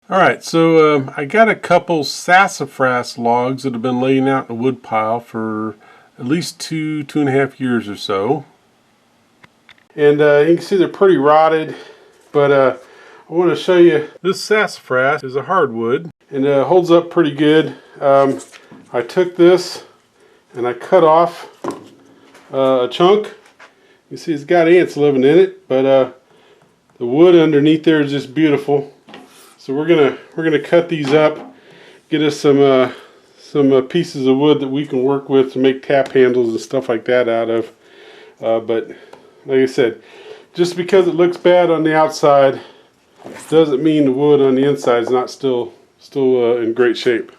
Alright, so I got a couple sassafras logs that have been laying out in a wood pile for at least 2.5 years or so. And you can see they're pretty rotted, but I want to show you this sassafras is a hardwood and holds up pretty good. I took this and I cut off a chunk. You see it's got ants living in it, but the wood underneath there is just beautiful. So we're gonna cut these up, get us some pieces of wood that we can work with to make tap handles and stuff like that out of. But like I said, just because it looks bad on the outside doesn't mean the wood on the inside is not still in great shape.